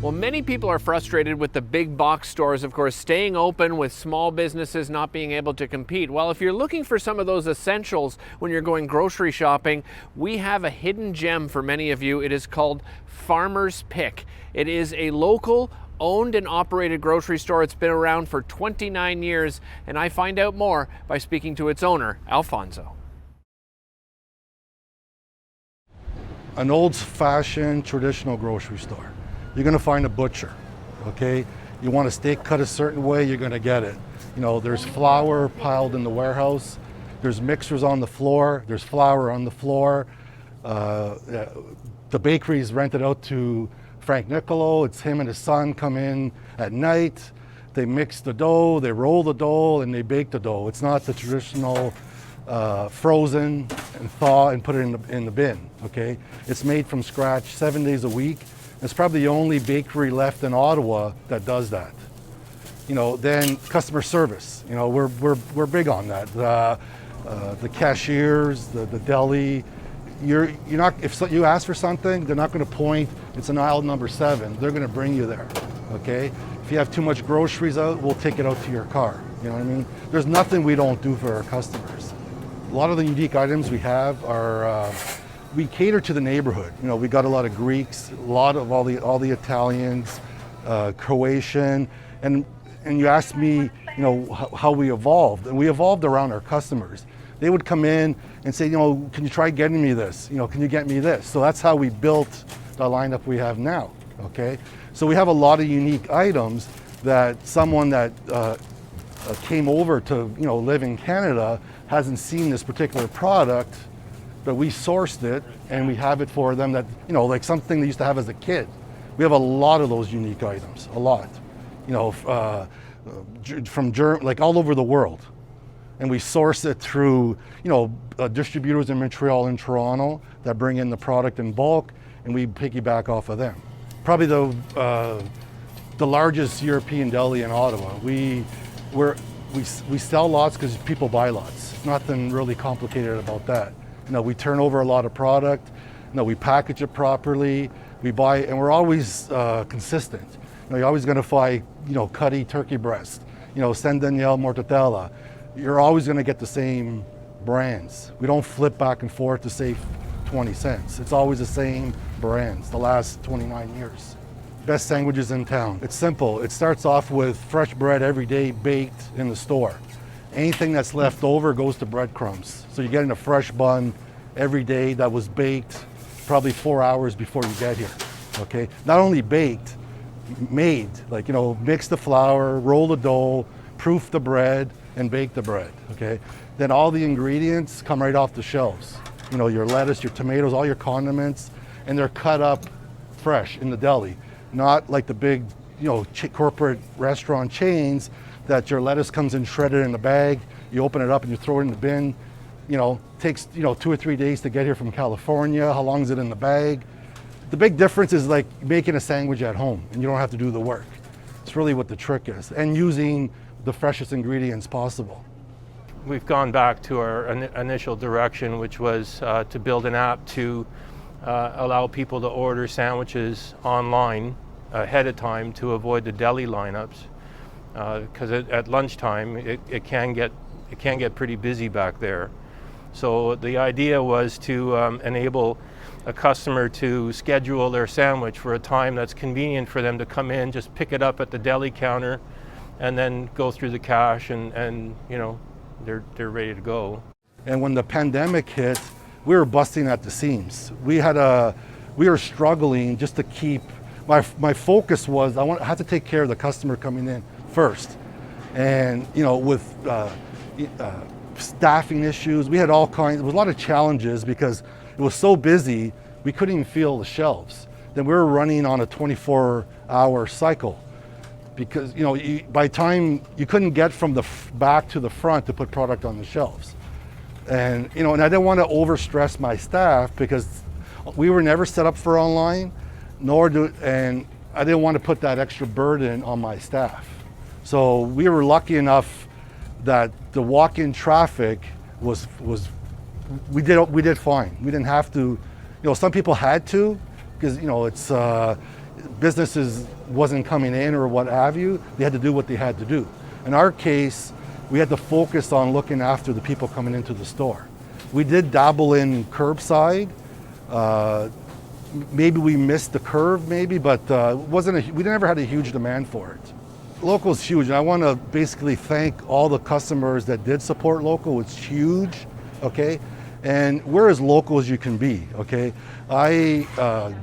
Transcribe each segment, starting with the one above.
Well, many people are frustrated with the big box stores, of course, staying open with small businesses not being able to compete. Well, if you're looking for some of those essentials when you're going grocery shopping, we have a hidden gem for many of you. It is called Farmer's Pick. It is a local owned and operated grocery store. It's been around for 29 years, and I find out more by speaking to its owner, Alfonso. An old-fashioned traditional grocery store. You're gonna find a butcher, okay? You want a steak cut a certain way, you're gonna get it. You know, there's flour piled in the warehouse, there's mixers on the floor, there's flour on the floor. The bakery is rented out to Frank Nicolo. It's him and his son come in at night, they mix the dough, they roll the dough, and they bake the dough. It's not the traditional frozen and thaw and put it in the bin, okay? It's made from scratch 7 days a week. It's probably the only bakery left in Ottawa that does that. You know, then customer service. You know, we're big on that. The cashiers, the deli. You're not, if you ask for something, they're not going to point. It's an aisle number 7. They're going to bring you there. Okay. If you have too much groceries out, we'll take it out to your car. You know what I mean? There's nothing we don't do for our customers. A lot of the unique items we have are. We cater to the neighborhood. You know, we got a lot of Greeks, a lot of all the Italians, Croatian, and you asked me, you know, how we evolved, and we evolved around our customers. They would come in and say, you know, can you try getting me this? You know, can you get me this? So that's how we built the lineup we have now. Okay, so we have a lot of unique items that someone that came over to live in Canada hasn't seen this particular product. But we sourced it and we have it for them that, like something they used to have as a kid. We have a lot of those unique items, a lot, from like all over the world. And we source it through, distributors in Montreal and Toronto that bring in the product in bulk, and we piggyback off of them. Probably the largest European deli in Ottawa. We sell lots because people buy lots. There's nothing really complicated about that. We turn over a lot of product. We package it properly. We buy, and we're always consistent. You're always going to buy, Cutty turkey breast, San Daniel mortadella. You're always going to get the same brands. We don't flip back and forth to save 20 cents. It's always the same brands, the last 29 years. Best sandwiches in town. It's simple. It starts off with fresh bread every day baked in the store. Anything that's left over goes to breadcrumbs. So you're getting a fresh bun every day that was baked probably 4 hours before you get here, okay? Not only baked, made, like, mix the flour, roll the dough, proof the bread, and bake the bread, okay? Then all the ingredients come right off the shelves. Your lettuce, your tomatoes, all your condiments, and they're cut up fresh in the deli. Not like the big, corporate restaurant chains that your lettuce comes in shredded in a bag, you open it up and you throw it in the bin. Takes 2 or 3 days to get here from California. How long is it in the bag? The big difference is like making a sandwich at home, and you don't have to do the work. It's really what the trick is, and using the freshest ingredients possible. We've gone back to our initial direction, which was to build an app to allow people to order sandwiches online ahead of time to avoid the deli lineups. Because at lunchtime it can get pretty busy back there. So the idea was to enable a customer to schedule their sandwich for a time that's convenient for them to come in, just pick it up at the deli counter, and then go through the cash, and they're ready to go. And when the pandemic hit, we were busting at the seams. We were struggling just to keep. My focus was I had to take care of the customer coming in first, and with staffing issues, we had all kinds. There was a lot of challenges because it was so busy we couldn't even feel the shelves. Then we were running on a 24-hour cycle because by time you couldn't get from the back to the front to put product on the shelves, and and I didn't want to overstress my staff because we were never set up for online, and I didn't want to put that extra burden on my staff. So we were lucky enough that the walk-in traffic was we did fine. We didn't have to, some people had to because it's businesses wasn't coming in or what have you, they had to do what they had to do. In our case, we had to focus on looking after the people coming into the store. We did dabble in curbside. Maybe we missed the curve, but we never had a huge demand for it. Local is huge, and I want to basically thank all the customers that did support local. It's huge, okay? And we're as local as you can be, okay? I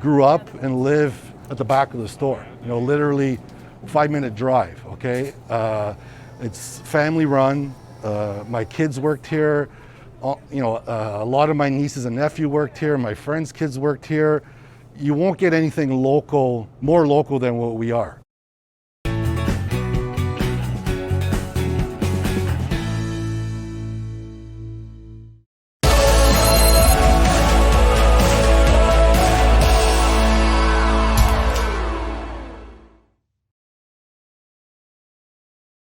grew up and live at the back of the store, literally 5-minute drive, okay? It's family run. My kids worked here. A lot of my nieces and nephew worked here. My friends' kids worked here. You won't get anything local, more local than what we are.